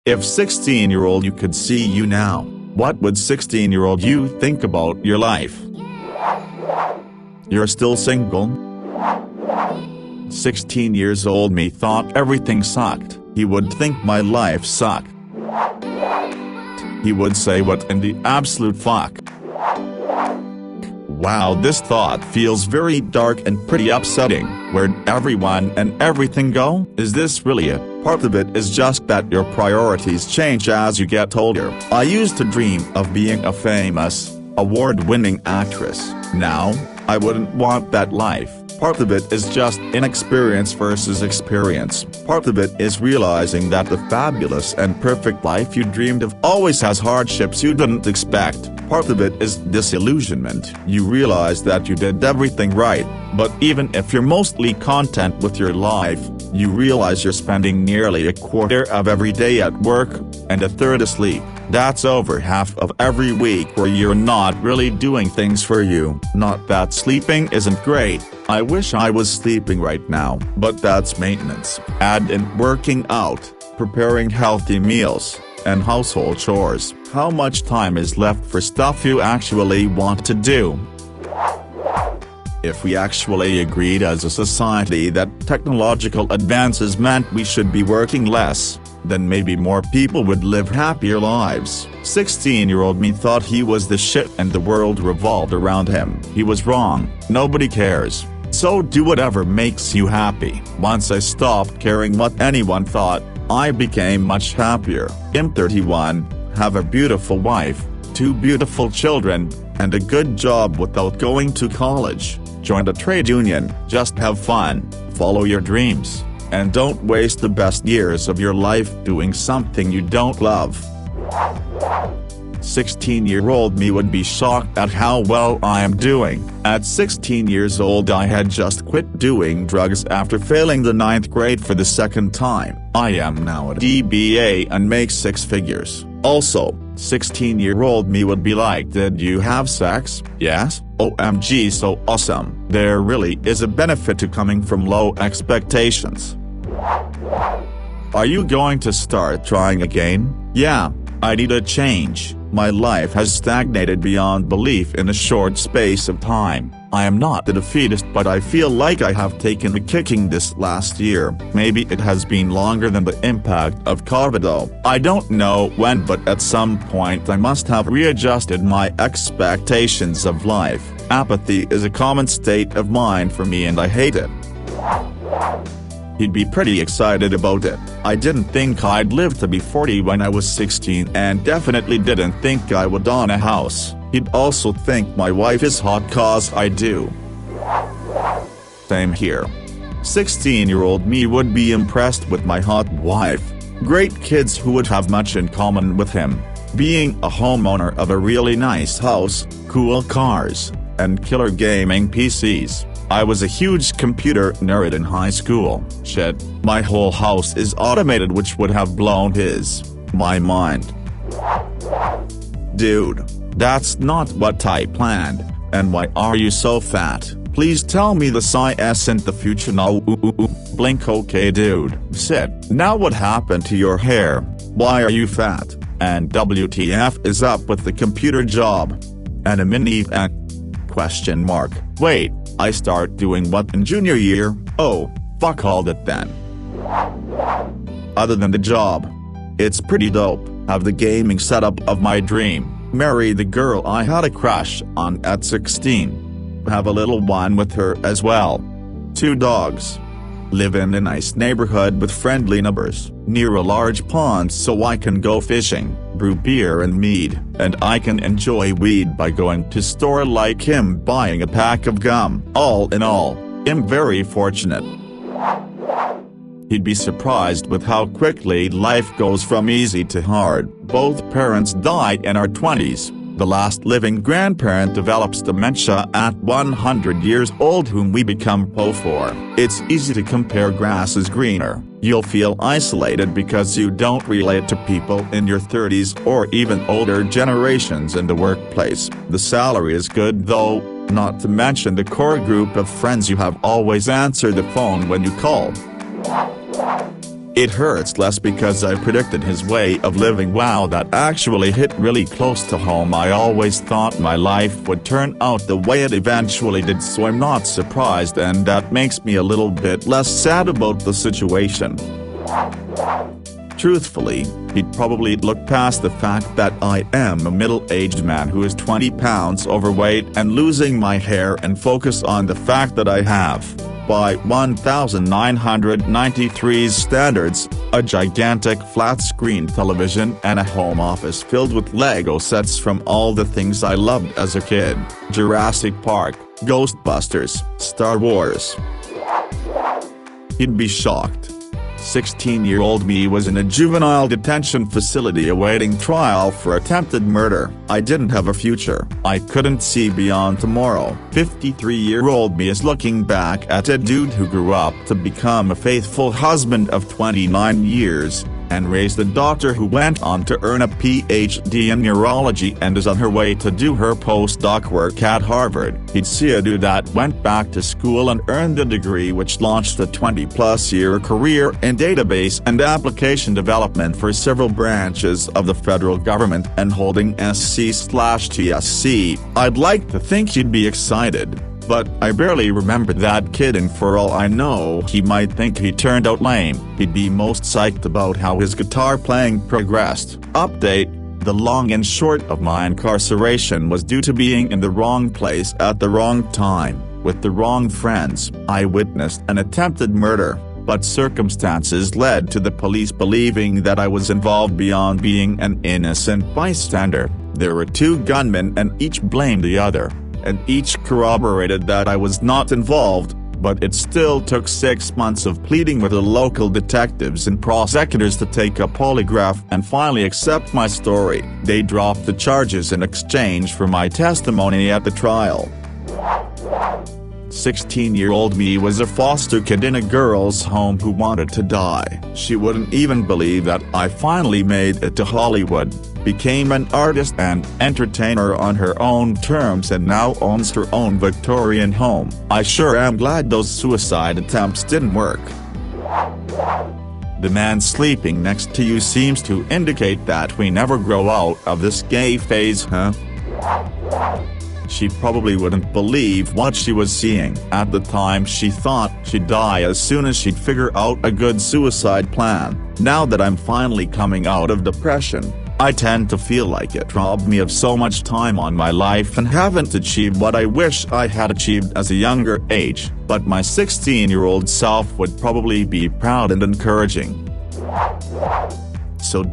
If 16-year-old you could see you now, what would 16-year-old you think about your life? You're still single? 16 years old me thought everything sucked. He would think my life sucked. He would say, what in the absolute fuck? Wow, this thought feels very dark and pretty upsetting. Where'd everyone and everything go? Is this really it? Part of it is just that your priorities change as you get older. I used to dream of being a famous, award-winning actress. Now, I wouldn't want that life. Part of it is just inexperience versus experience. Part of it is realizing that the fabulous and perfect life you dreamed of always has hardships you didn't expect. Part of it is disillusionment. You realize that you did everything right, but even if you're mostly content with your life, you realize you're spending nearly a quarter of every day at work, and a third asleep. That's over half of every week where you're not really doing things for you. Not that sleeping isn't great. I wish I was sleeping right now, but that's maintenance. Add in working out, preparing healthy meals, and household chores. How much time is left for stuff you actually want to do? If we actually agreed as a society that technological advances meant we should be working less, then maybe more people would live happier lives. 16-year-old me thought he was the shit and the world revolved around him. He was wrong. Nobody cares. So do whatever makes you happy. Once I stopped caring what anyone thought, I became much happier. I'm 31, have a beautiful wife, 2 beautiful children, and a good job without going to college. Join a trade union, just have fun, follow your dreams, and don't waste the best years of your life doing something you don't love. 16-year-old me would be shocked at how well I am doing. At 16 years old I had just quit doing drugs after failing the 9th grade for the 2nd time. I am now a DBA and make 6 figures. Also, 16-year-old me would be like, did you have sex? Yes? OMG, so awesome. There really is a benefit to coming from low expectations. Are you going to start trying again? Yeah, I need a change. My life has stagnated beyond belief in a short space of time. I am not a defeatist, but I feel like I have taken a kicking this last year. Maybe it has been longer than the impact of COVID though. I don't know when, but at some point I must have readjusted my expectations of life. Apathy is a common state of mind for me and I hate it. He'd be pretty excited about it. I didn't think I'd live to be 40 when I was 16 and definitely didn't think I would own a house. He'd also think my wife is hot cause I do. Same here. 16-year-old me would be impressed with my hot wife. Great kids who would have much in common with him. Being a homeowner of a really nice house, cool cars, and killer gaming PCs. I was a huge computer nerd in high school. Shit, my whole house is automated, which would have blown my mind. Dude, that's not what I planned. And why are you so fat? Please tell me the size in the future now. Blink okay dude. Sit. Now what happened to your hair? Why are you fat? And WTF is up with the computer job? And a minivan? Question mark. Wait. I start doing what in junior year? Oh, fuck all it then. Other than the job, it's pretty dope. Have the gaming setup of my dream. Marry the girl I had a crush on at 16. Have a little one with her as well. 2 dogs. Live in a nice neighborhood with friendly neighbors, near a large pond so I can go fishing, brew beer and mead, and I can enjoy weed by going to store like him buying a pack of gum. All in all, I'm very fortunate. He'd be surprised with how quickly life goes from easy to hard. Both parents died in our 20s. The last living grandparent develops dementia at 100 years old, whom we become po for. It's easy to compare grass is greener. You'll feel isolated because you don't relate to people in your 30s or even older generations in the workplace. The salary is good though, not to mention the core group of friends you have always answer the phone when you call. It hurts less because I predicted his way of living. Wow, that actually hit really close to home. I always thought my life would turn out the way it eventually did, so I'm not surprised, and that makes me a little bit less sad about the situation. Truthfully, he'd probably look past the fact that I am a middle-aged man who is 20 pounds overweight and losing my hair, and focus on the fact that I have, by 1993's standards, a gigantic flat-screen television and a home office filled with Lego sets from all the things I loved as a kid: Jurassic Park, Ghostbusters, Star Wars. He'd be shocked. 16-year-old me was in a juvenile detention facility awaiting trial for attempted murder. I didn't have a future. I couldn't see beyond tomorrow. 53-year-old me is looking back at a dude who grew up to become a faithful husband of 29 years, and raised a daughter who went on to earn a PhD in neurology and is on her way to do her postdoc work at Harvard. He'd see a dude that went back to school and earned a degree which launched a 20-plus-year career in database and application development for several branches of the federal government and holding SC/TSC. I'd like to think he'd be excited, but I barely remember that kid, and for all I know he might think he turned out lame. He'd be most psyched about how his guitar playing progressed. Update: the long and short of my incarceration was due to being in the wrong place at the wrong time, with the wrong friends. I witnessed an attempted murder, but circumstances led to the police believing that I was involved beyond being an innocent bystander. There were two gunmen and each blamed the other, and each corroborated that I was not involved, but it still took 6 months of pleading with the local detectives and prosecutors to take a polygraph and finally accept my story. They dropped the charges in exchange for my testimony at the trial. 16-year-old me was a foster kid in a girl's home who wanted to die. She wouldn't even believe that I finally made it to Hollywood, became an artist and entertainer on her own terms, and now owns her own Victorian home. I sure am glad those suicide attempts didn't work. The man sleeping next to you seems to indicate that we never grow out of this gay phase, huh? She probably wouldn't believe what she was seeing. At the time she thought she'd die as soon as she'd figure out a good suicide plan. Now that I'm finally coming out of depression, I tend to feel like it robbed me of so much time on my life and haven't achieved what I wish I had achieved as a younger age, but my 16-year-old self would probably be proud and encouraging. So ...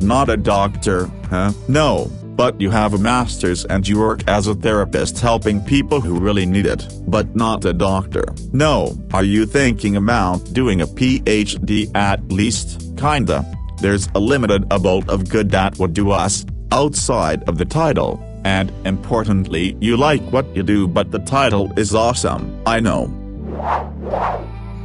not a doctor, huh? No, but you have a master's and you work as a therapist helping people who really need it, but not a doctor. No, are you thinking about doing a PhD at least? Kinda. There's a limited amount of good that would do us, outside of the title, and importantly you like what you do, but the title is awesome. I know.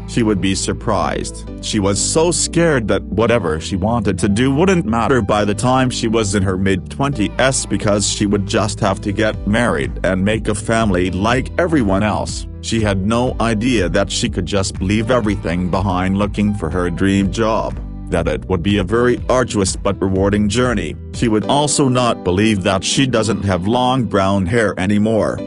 She would be surprised. She was so scared that whatever she wanted to do wouldn't matter by the time she was in her mid-20s, because she would just have to get married and make a family like everyone else. She had no idea that she could just leave everything behind looking for her dream job, that it would be a very arduous but rewarding journey. She would also not believe that she doesn't have long brown hair anymore.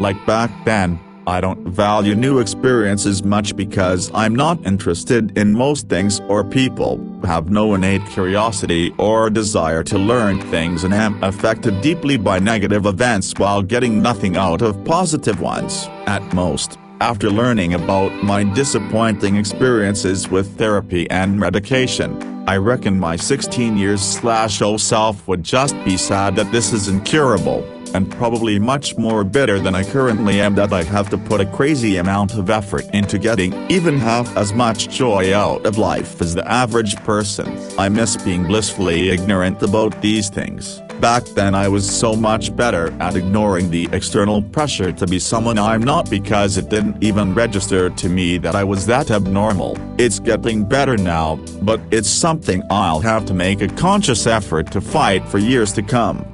Like back then, I don't value new experiences much because I'm not interested in most things or people, have no innate curiosity or desire to learn things, and am affected deeply by negative events while getting nothing out of positive ones. At most, after learning about my disappointing experiences with therapy and medication, I reckon my 16-years/old self would just be sad that this is incurable, and probably much more bitter than I currently am that I have to put a crazy amount of effort into getting even half as much joy out of life as the average person. I miss being blissfully ignorant about these things. Back then I was so much better at ignoring the external pressure to be someone I'm not because it didn't even register to me that I was that abnormal. It's getting better now, but it's something I'll have to make a conscious effort to fight for years to come.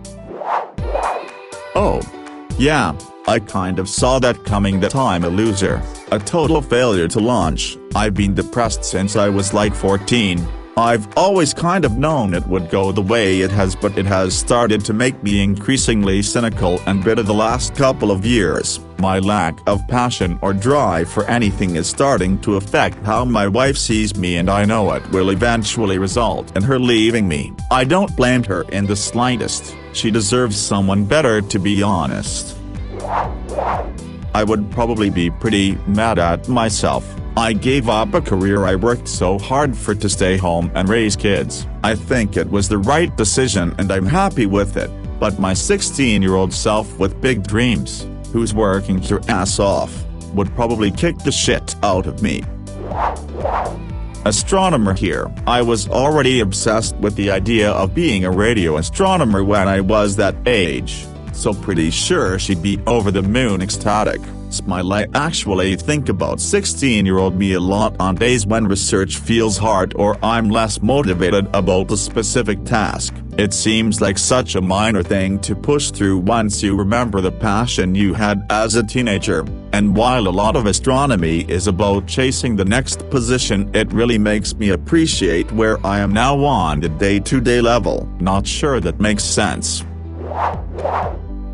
Oh. Yeah, I kind of saw that coming, that I'm a loser, a total failure to launch. I've been depressed since I was like 14. I've always kind of known it would go the way it has, but it has started to make me increasingly cynical and bitter the last couple of years. My lack of passion or drive for anything is starting to affect how my wife sees me, and I know it will eventually result in her leaving me. I don't blame her in the slightest. She deserves someone better, to be honest. I would probably be pretty mad at myself. I gave up a career I worked so hard for to stay home and raise kids. I think it was the right decision and I'm happy with it, but my 16-year-old self with big dreams, who's working her ass off, would probably kick the shit out of me. Astronomer here. I was already obsessed with the idea of being a radio astronomer when I was that age, so pretty sure she'd be over the moon ecstatic. Smile. I actually think about 16-year-old me a lot on days when research feels hard or I'm less motivated about a specific task. It seems like such a minor thing to push through once you remember the passion you had as a teenager, and while a lot of astronomy is about chasing the next position, it really makes me appreciate where I am now on the day-to-day level. Not sure that makes sense.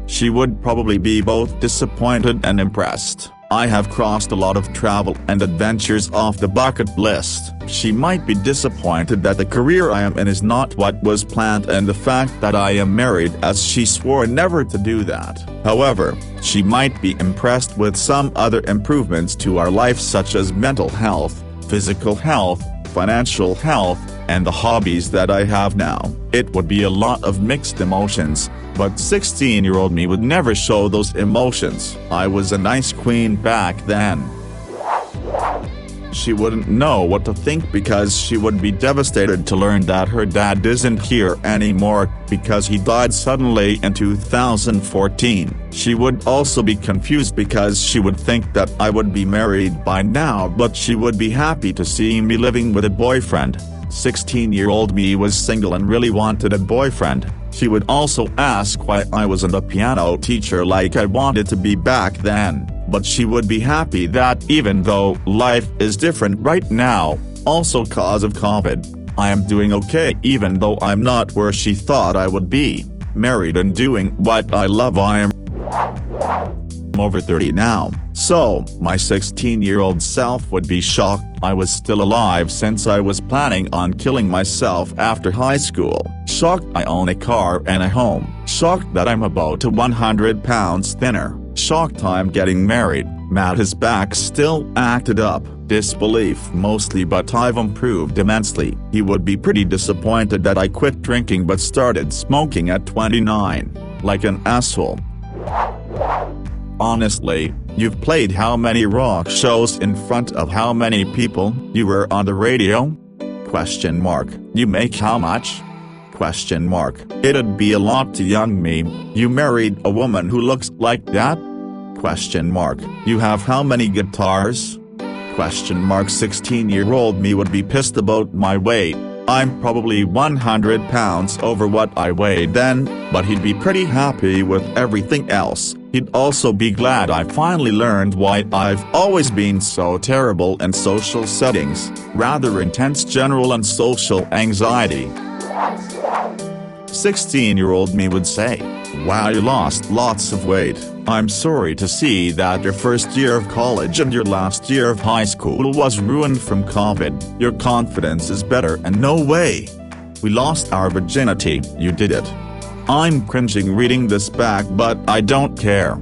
She would probably be both disappointed and impressed. I have crossed a lot of travel and adventures off the bucket list. She might be disappointed that the career I am in is not what was planned and the fact that I am married, as she swore never to do that. However, she might be impressed with some other improvements to our life, such as mental health, physical health, financial health, and the hobbies that I have now. It would be a lot of mixed emotions, but 16-year-old me would never show those emotions. I was a nice queen back then. She wouldn't know what to think because she would be devastated to learn that her dad isn't here anymore because he died suddenly in 2014. She would also be confused because she would think that I would be married by now, but she would be happy to see me living with a boyfriend. 16-year-old me was single and really wanted a boyfriend. She would also ask why I wasn't a piano teacher like I wanted to be back then, but she would be happy that even though life is different right now, also cause of COVID, I am doing okay even though I'm not where she thought I would be, married and doing what I love. I am over 30 now, so my 16-year-old self would be shocked I was still alive since I was planning on killing myself after high school, shocked I own a car and a home, shocked that I'm about 100 pounds thinner, shocked I'm getting married, mad his back still acted up, disbelief mostly, but I've improved immensely. He would be pretty disappointed that I quit drinking but started smoking at 29, like an asshole. Honestly, you've played how many rock shows in front of how many people? You were on the radio? You make how much? It'd be a lot to young me. You married a woman who looks like that? You have how many guitars? 16-year-old me would be pissed about my weight. I'm probably 100 pounds over what I weighed then, but he'd be pretty happy with everything else. He'd also be glad I finally learned why I've always been so terrible in social settings, rather intense general and social anxiety. 16-year-old me would say, wow, you lost lots of weight. I'm sorry to see that your first year of college and your last year of high school was ruined from COVID. Your confidence is better and no way. We lost our virginity. You did it. I'm cringing reading this back, but I don't care.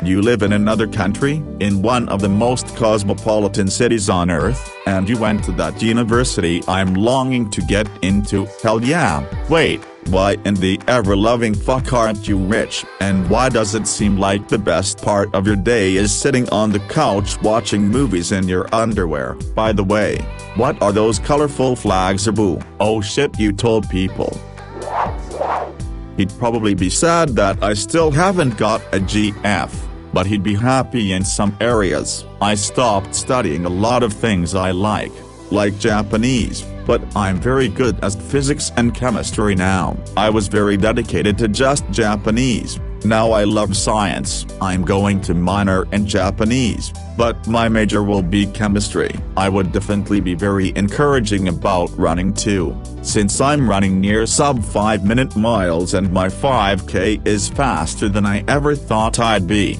You live in another country, in one of the most cosmopolitan cities on earth, and you went to that university I'm longing to get into. Hell yeah. Wait, why in the ever-loving fuck aren't you rich, and why does it seem like the best part of your day is sitting on the couch watching movies in your underwear? By the way, what are those colorful flags or boo? Oh shit, you told people. He'd probably be sad that I still haven't got a GF, but he'd be happy in some areas. I stopped studying a lot of things I like Japanese, but I'm very good at physics and chemistry now. I was very dedicated to just Japanese, Now I love science. I'm going to minor in Japanese, but my major will be chemistry. I would definitely be very encouraging about running too, since I'm running near sub 5-minute miles and my 5K is faster than I ever thought I'd be.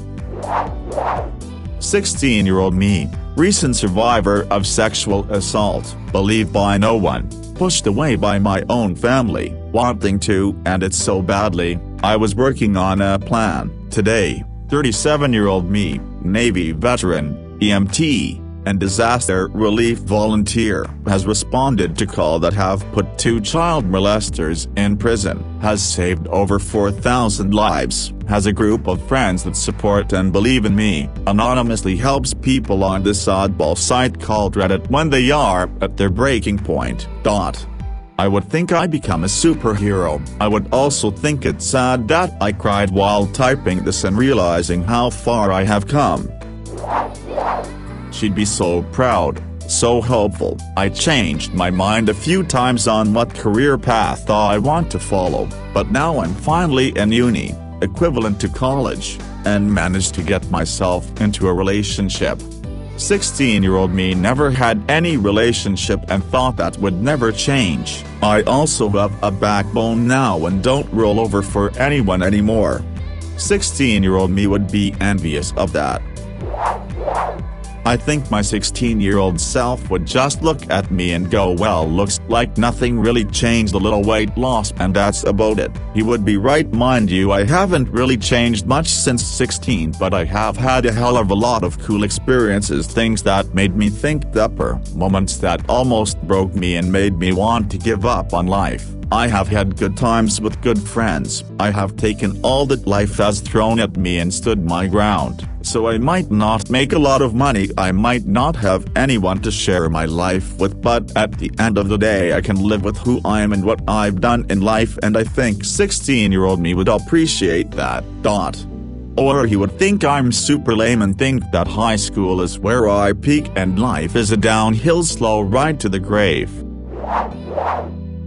16-year-old me, recent survivor of sexual assault, believed by no one, pushed away by my own family, wanting to end it so badly. I was working on a plan. Today, 37-year-old me, Navy veteran, EMT, and disaster relief volunteer, has responded to call that have put 2 child molesters in prison, has saved over 4,000 lives, has a group of friends that support and believe in me, anonymously helps people on this oddball site called Reddit when they are at their breaking point. I would think I become a superhero. I would also think it's sad that I cried while typing this and realizing how far I have come. She'd be so proud, so hopeful. I changed my mind a few times on what career path I want to follow, but now I'm finally in uni, equivalent to college, and managed to get myself into a relationship. 16-year-old me never had any relationship and thought that would never change. I also have a backbone now and don't roll over for anyone anymore. 16-year-old me would be envious of that. I think my 16-year-old self would just look at me and go, well, looks like nothing really changed, a little weight loss and that's about it. He would be right, mind you. I haven't really changed much since 16, but I have had a hell of a lot of cool experiences, things that made me think deeper, moments that almost broke me and made me want to give up on life. I have had good times with good friends. I have taken all that life has thrown at me and stood my ground. So I might not make a lot of money, I might not have anyone to share my life with, but at the end of the day I can live with who I am and what I've done in life, and I think 16-year-old me would appreciate that. Or he would think I'm super lame and think that high school is where I peak and life is a downhill slow ride to the grave.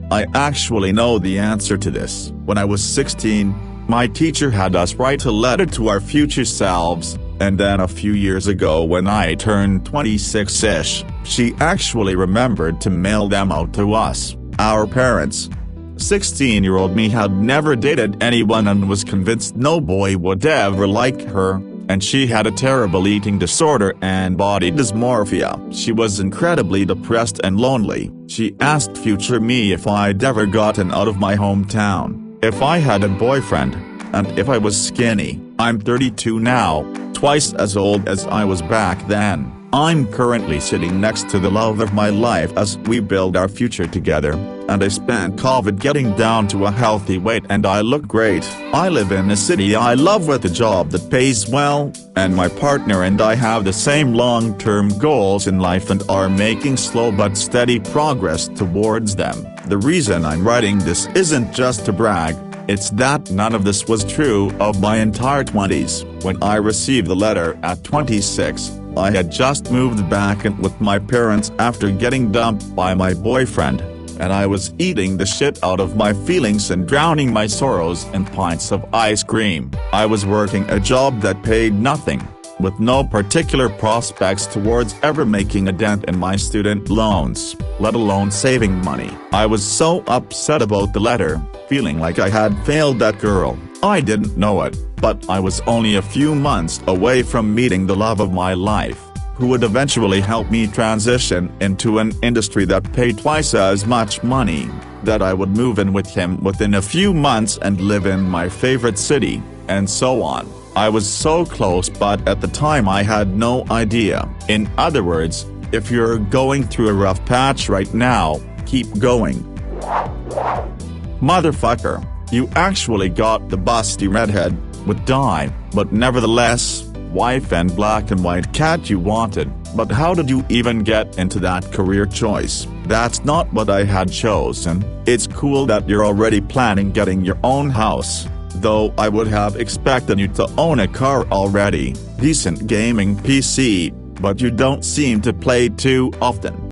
I actually know the answer to this. When I was 16, my teacher had us write a letter to our future selves, and then a few years ago when I turned 26-ish, she actually remembered to mail them out to us, our parents. 16-year-old me had never dated anyone and was convinced no boy would ever like her, and she had a terrible eating disorder and body dysmorphia. She was incredibly depressed and lonely. She asked future me if I'd ever gotten out of my hometown, if I had a boyfriend, and if I was skinny. I'm 32 now, twice as old as I was back then. I'm currently sitting next to the love of my life as we build our future together, and I spent COVID getting down to a healthy weight and I look great. I live in a city I love with a job that pays well, and my partner and I have the same long-term goals in life and are making slow but steady progress towards them. The reason I'm writing this isn't just to brag, it's that none of this was true of my entire 20s. When I received the letter at 26, I had just moved back in with my parents after getting dumped by my boyfriend, and I was eating the shit out of my feelings and drowning my sorrows in pints of ice cream. I was working a job that paid nothing, with no particular prospects towards ever making a dent in my student loans, let alone saving money. I was so upset about the letter, feeling like I had failed that girl. I didn't know it, but I was only a few months away from meeting the love of my life, who would eventually help me transition into an industry that paid twice as much money, that I would move in with him within a few months and live in my favorite city, and so on. I was so close, but at the time I had no idea. In other words, if you're going through a rough patch right now, keep going. Motherfucker, you actually got the busty redhead, with dye, but nevertheless, wife and black and white cat you wanted. But how did you even get into that career choice? That's not what I had chosen. It's cool that you're already planning getting your own house, though I would have expected you to own a car already, decent gaming PC, but you don't seem to play too often.